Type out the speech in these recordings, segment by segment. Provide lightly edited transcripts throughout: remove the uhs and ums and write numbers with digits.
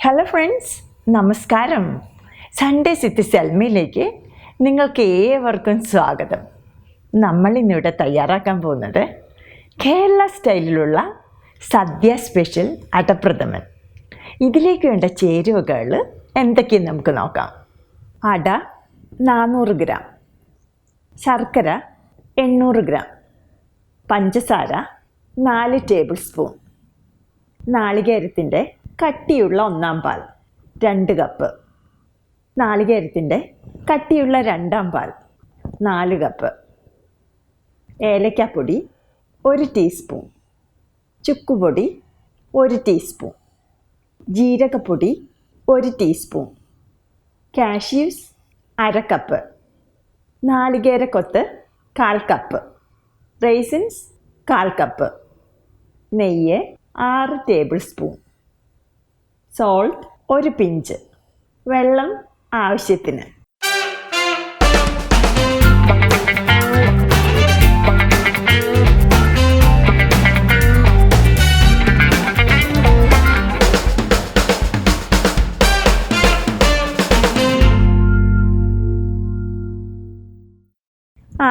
Hello friends, നമസ്കാരം. Sunday city സെൽമയിലേക്ക് നിങ്ങൾക്ക് ഏവർക്കും സ്വാഗതം. നമ്മളിന്നിവിടെ തയ്യാറാക്കാൻ പോകുന്നത് കേരള സ്റ്റൈലിലുള്ള സദ്യ സ്പെഷ്യൽ അടപ്രഥമൻ. ഇതിലേക്ക് വേണ്ട ചേരുവകൾ എന്തൊക്കെയെന്ന് നമുക്ക് നോക്കാം. അട 400 ഗ്രാം, ശർക്കര 800 ഗ്രാം, പഞ്ചസാര 4 ടേബിൾ സ്പൂൺ, നാളികേരത്തിൻ്റെ കട്ടിയുള്ള 1/4 പാൽ 2 കപ്പ്, നാളികേരത്തിൻ്റെ കട്ടിയുള്ള 2/2 പാൽ 4 കപ്പ്, ഏലക്കാപ്പൊടി 1 ടീസ്പൂൺ, ചുക്കുപൊടി 1 ടീസ്പൂൺ, ജീരകപ്പൊടി 1 ടീസ്പൂൺ, കാഷ്യൂസ് 1/2 കപ്പ്, നാളികേരക്കൊത്ത് 1/4 കപ്പ്, റൈസിൻസ് 1/4 കപ്പ്, നെയ്യ് 6 ടേബിൾ സ്പൂൺ, സോൾട്ട് 1 പിഞ്ച്, വെള്ളം ആവശ്യത്തിന്.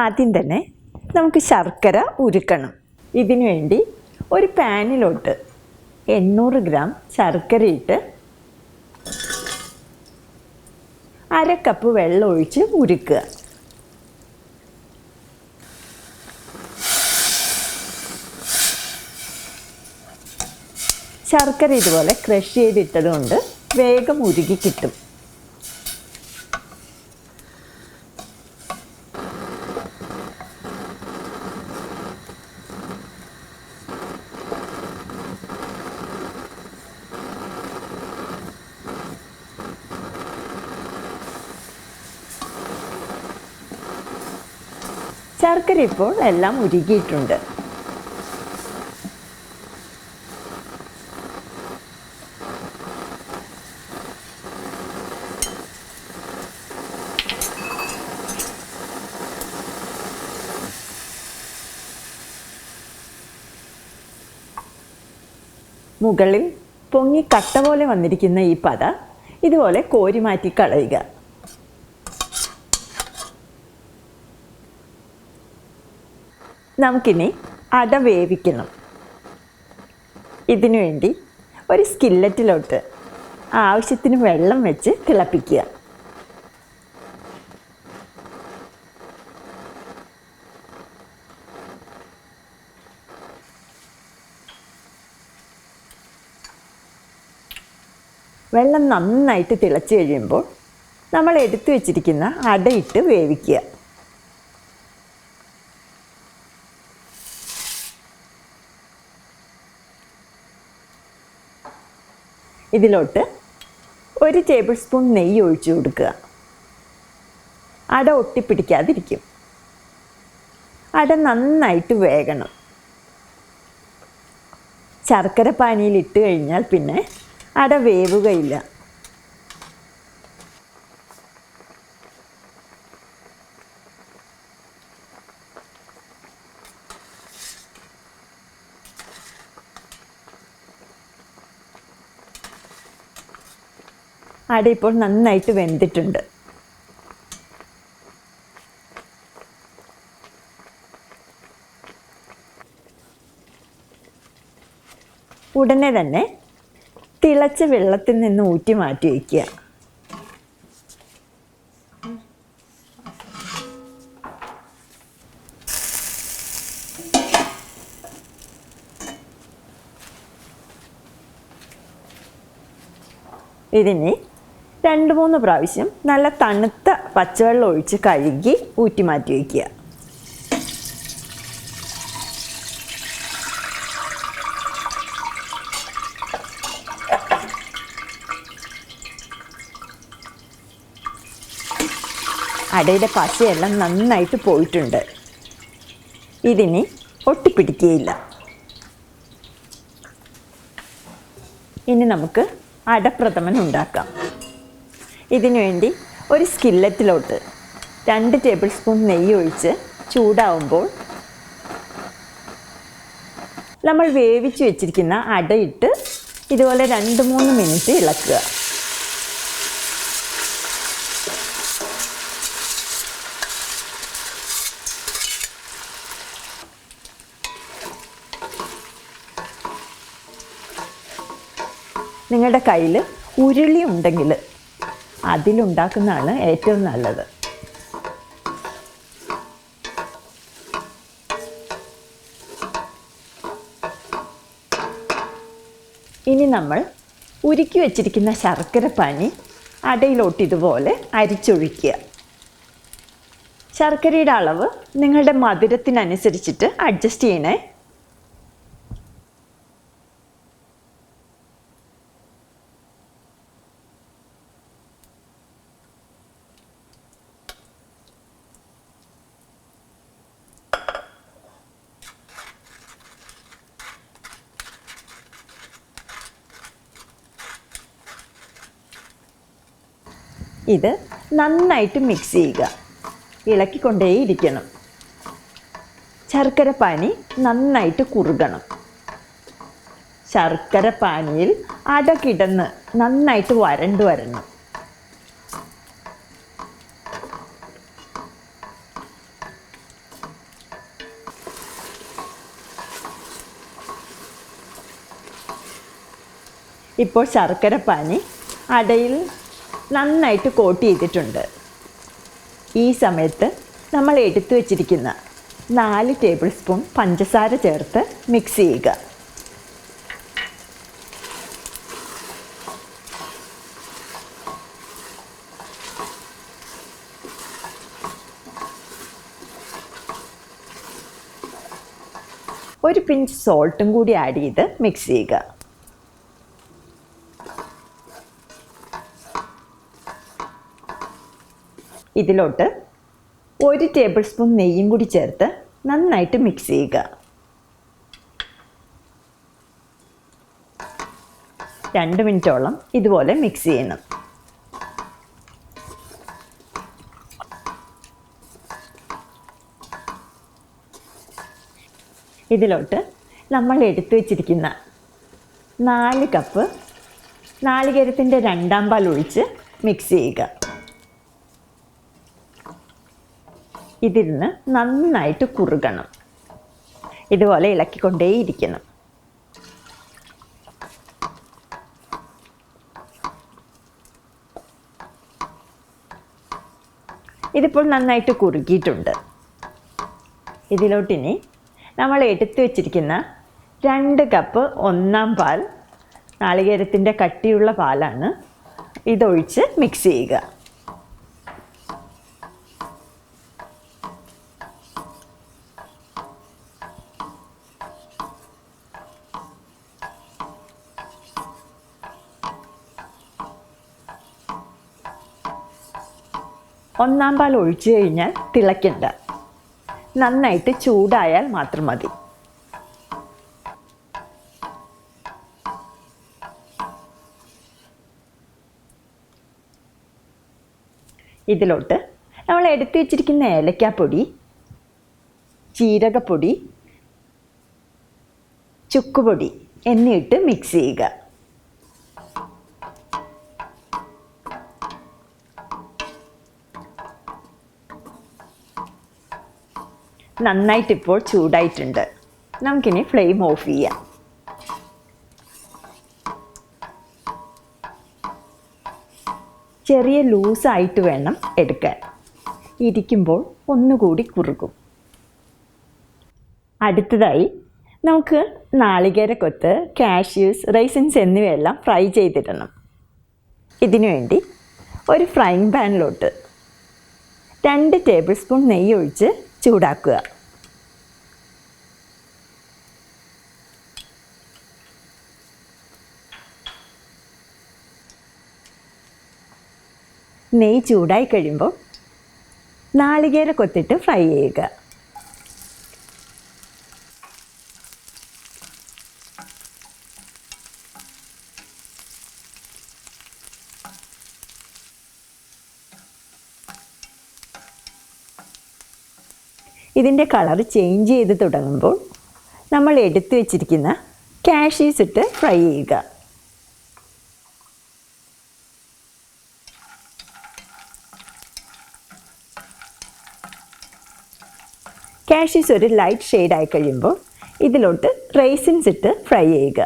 ആദ്യം തന്നെ നമുക്ക് ശർക്കര ഉരുക്കണം. ഇതിനു വേണ്ടി ഒരു പാനിലോട്ട് 800 ഗ്രാം ശർക്കരയിട്ട് 1/2 കപ്പ് വെള്ളം ഒഴിച്ച് ഉരുക്കുക. ശർക്കര ഇതുപോലെ ക്രഷ് ചെയ്തിട്ടത് കൊണ്ട് വേഗം ഉരുകി കിട്ടും. ശർക്കര ഇപ്പോൾ എല്ലാം ഉരുകിയിട്ടുണ്ട്. മുകളിൽ പൊങ്ങി കട്ട പോലെ വന്നിരിക്കുന്ന ഈ പത ഇതുപോലെ കോരി മാറ്റി കളയുക. നമുക്കിനി അട വേവിക്കണം. ഇതിനു വേണ്ടി ഒരു സ്കില്ലറ്റിലോട്ട് ആവശ്യത്തിന് വെള്ളം വെച്ച് തിളപ്പിക്കുക. വെള്ളം നന്നായിട്ട് തിളച്ച് കഴിയുമ്പോൾ നമ്മൾ എടുത്തു വച്ചിരിക്കുന്ന അടയിട്ട് വേവിക്കുക. ഇതിലോട്ട് 1 ടേബിൾ സ്പൂൺ നെയ്യ് ഒഴിച്ചു കൊടുക്കുക. അട ഒട്ടിപ്പിടിക്കാതിരിക്കും. അട നന്നായിട്ട് വേകണം. ശർക്കര പാനിയിൽ ഇട്ട് കഴിഞ്ഞാൽ പിന്നെ അട വേവുകയില്ല. അട ഇപ്പോൾ നന്നായിട്ട് വെന്തിട്ടുണ്ട്. ഉടനെ തന്നെ തിളച്ച വെള്ളത്തിൽ നിന്ന് ഊറ്റി മാറ്റി വയ്ക്കുക. ഇതിനെ 2-3 പ്രാവശ്യം നല്ല തണുത്ത പച്ചവെള്ളം ഒഴിച്ച് കഴുകി ഊറ്റി മാറ്റി വയ്ക്കുക. അടയുടെ പശയെല്ലാം നന്നായിട്ട് പോയിട്ടുണ്ട്. ഇതിനി ഒട്ടിപ്പിടിക്കുകയില്ല. ഇനി നമുക്ക് അടപ്രഥമൻ ഉണ്ടാക്കാം. ഇതിനു വേണ്ടി ഒരു സ്കില്ലറ്റിലോട്ട് 2 ടേബിൾ സ്പൂൺ നെയ്യ് ഒഴിച്ച് ചൂടാവുമ്പോൾ നമ്മൾ വേവിച്ച് വെച്ചിരിക്കുന്ന അടയിട്ട് ഇതുപോലെ 2-3 മിനിറ്റ് ഇളക്കുക. നിങ്ങളുടെ കയ്യിൽ ഉരുളി ഉണ്ടെങ്കിൽ അതിലുണ്ടാക്കുന്നതാണ് ഏറ്റവും നല്ലത്. ഇനി നമ്മൾ ഉരുക്കി വച്ചിരിക്കുന്ന ശർക്കരപ്പാനി അടയിലോട്ട് ഇതുപോലെ അരിച്ചൊഴിക്കുക. ശർക്കരയുടെ അളവ് നിങ്ങളുടെ മധുരത്തിനനുസരിച്ചിട്ട് അഡ്ജസ്റ്റ് ചെയ്യണേ. ഇത് നന്നായിട്ട് മിക്സ് ചെയ്യുക. ഇളക്കിക്കൊണ്ടേയിരിക്കണം. ശർക്കരപ്പാനി നന്നായിട്ട് കുറുകണം. ശർക്കരപ്പാനിയിൽ അട കിടന്ന് നന്നായിട്ട് വരണ്ടു വരണം. ഇപ്പോൾ ശർക്കരപ്പാനി അടയിൽ നന്നായിട്ട് കോട്ട് ചെയ്തിട്ടുണ്ട്. ഈ സമയത്ത് നമ്മൾ എടുത്തു വച്ചിരിക്കുന്ന 4 ടേബിൾ സ്പൂൺ പഞ്ചസാര ചേർത്ത് മിക്സ് ചെയ്യുക. ഒരു പിഞ്ച് സോൾട്ടും കൂടി ആഡ് ചെയ്ത് മിക്സ് ചെയ്യുക. ഇതിലോട്ട് 1 ടേബിൾ സ്പൂൺ നെയ്യും കൂടി ചേർത്ത് നന്നായിട്ട് മിക്സ് ചെയ്യുക. 2 മിനിറ്റോളം ഇതുപോലെ മിക്സ് ചെയ്യണം. ഇതിലോട്ട് നമ്മൾ എടുത്തു വച്ചിരിക്കുന്ന 4 കപ്പ് നാളികേരത്തിൻ്റെ 2ാം പാൽ ഒഴിച്ച് മിക്സ് ചെയ്യുക. ഇതിരുന്ന് നന്നായിട്ട് കുറുകണം. ഇതുപോലെ ഇളക്കിക്കൊണ്ടേയിരിക്കണം. ഇതിപ്പോൾ നന്നായിട്ട് കുറുകിയിട്ടുണ്ട്. ഇതിലോട്ടിനി നമ്മൾ എടുത്തു വച്ചിരിക്കുന്ന 2 കപ്പ് 1ാം പാൽ, നാളികേരത്തിൻ്റെ കട്ടിയുള്ള പാലാണ്, ഇതൊഴിച്ച് മിക്സ് ചെയ്യുക. ഒന്നാം പാൽ ഒഴിച്ചു കഴിഞ്ഞാൽ തിളയ്ക്കണ്ട. നന്നായിട്ട് ചൂടായാൽ മാത്രം മതി. ഇതിലോട്ട് നമ്മൾ എടുത്തു വച്ചിരിക്കുന്ന ഏലക്കാപ്പൊടി, ജീരകപ്പൊടി, ചുക്കുപൊടി എന്നിട്ട് മിക്സ് ചെയ്യുക. നന്നായിട്ടിപ്പോൾ ചൂടായിട്ടുണ്ട്. നമുക്കിനി ഫ്ലെയിം ഓഫ് ചെയ്യാം. ചെറിയ ലൂസായിട്ട് വേണം എടുക്കാൻ. ഇരിക്കുമ്പോൾ ഒന്നുകൂടി കുറുകും. അടുത്തതായി നമുക്ക് നാളികേരക്കൊത്ത്, കാഷ്യൂസ്, റൈസിൻസ് എന്നിവയെല്ലാം ഫ്രൈ ചെയ്തിടണം. ഇതിനുവേണ്ടി ഒരു ഫ്രൈങ് പാനിലോട്ട് 2 ടേബിൾ സ്പൂൺ നെയ്യ് ഒഴിച്ച് ചൂടാക്കുക. നെയ്യ് ചൂടായി കഴിയുമ്പോൾ നാളികേര കൊത്തിട്ട് ഫ്രൈ ചെയ്യുക. ഇതിൻ്റെ കളർ ചേഞ്ച് ചെയ്ത് തുടങ്ങുമ്പോൾ നമ്മൾ എടുത്തു വച്ചിരിക്കുന്ന കാഷ്യൂസ് ഇട്ട് ഫ്രൈ ചെയ്യുക. കാഷ്യൂസ് ഒരു ലൈറ്റ് ഷെയ്ഡായി കഴിയുമ്പോൾ ഇതിലോട്ട് റൈസിൻസ് ഇട്ട് ഫ്രൈ ചെയ്യുക.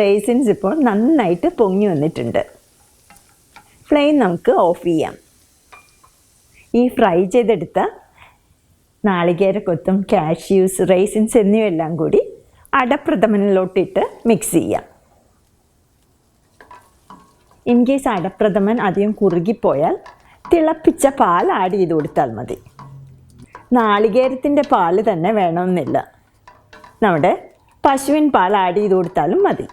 റൈസിൻസ് ഇപ്പോൾ നന്നായിട്ട് പൊങ്ങി വന്നിട്ടുണ്ട്. ഫ്ലെയിം നമുക്ക് ഓഫ് ചെയ്യാം. ഈ ഫ്രൈ ചെയ്തെടുത്ത നാളികേരക്കൊത്തും കാഷ്യൂസ്, റൈസിൻസ് എന്നിവയെല്ലാം കൂടി അടപ്രഥമനിലോട്ടിട്ട് മിക്സ് ചെയ്യാം. ഇൻ കേസ് അടപ്രഥമൻ അധികം കുറുകിപ്പോയാൽ തിളപ്പിച്ച പാൽ ആഡ് ചെയ്ത് കൊടുത്താൽ മതി. നാളികേരത്തിൻ്റെ പാൽ തന്നെ വേണമെന്നില്ല, നമ്മുടെ പശുവിൻ പാൽ ആഡ് ചെയ്ത് കൊടുത്താലും മതി.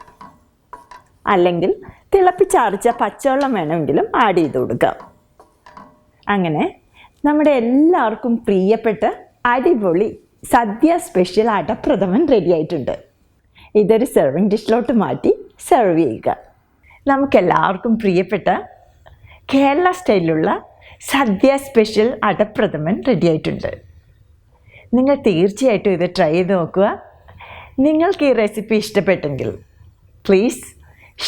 അല്ലെങ്കിൽ തിളപ്പിച്ചാറിച്ച പച്ചവെള്ളം വേണമെങ്കിലും ആഡ് ചെയ്ത് കൊടുക്കാം. അങ്ങനെ നമ്മുടെ എല്ലാവർക്കും പ്രിയപ്പെട്ട അടിപൊളി സദ്യ സ്പെഷ്യൽ അടപ്രഥമൻ റെഡി ആയിട്ടുണ്ട്. ഇതൊരു സെർവിങ് ഡിഷിലോട്ട് മാറ്റി സെർവ് ചെയ്യുക. നമുക്കെല്ലാവർക്കും പ്രിയപ്പെട്ട കേരള സ്റ്റൈലിലുള്ള സദ്യ സ്പെഷ്യൽ അടപ്രഥമൻ റെഡി ആയിട്ടുണ്ട്. നിങ്ങൾ തീർച്ചയായിട്ടും ഇത് ട്രൈ ചെയ്ത് നോക്കുക. നിങ്ങൾക്ക് ഈ റെസിപ്പി ഇഷ്ടപ്പെട്ടെങ്കിൽ പ്ലീസ്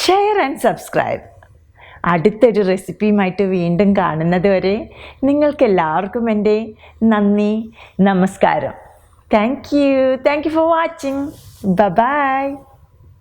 ഷെയർ ആൻഡ് സബ്സ്ക്രൈബ്. അടുത്തൊരു റെസിപ്പിയുമായിട്ട് വീണ്ടും കാണുന്നത് വരെ നിങ്ങൾക്കെല്ലാവർക്കും എൻ്റെ നന്ദി, നമസ്കാരം. Thank you for watching. By.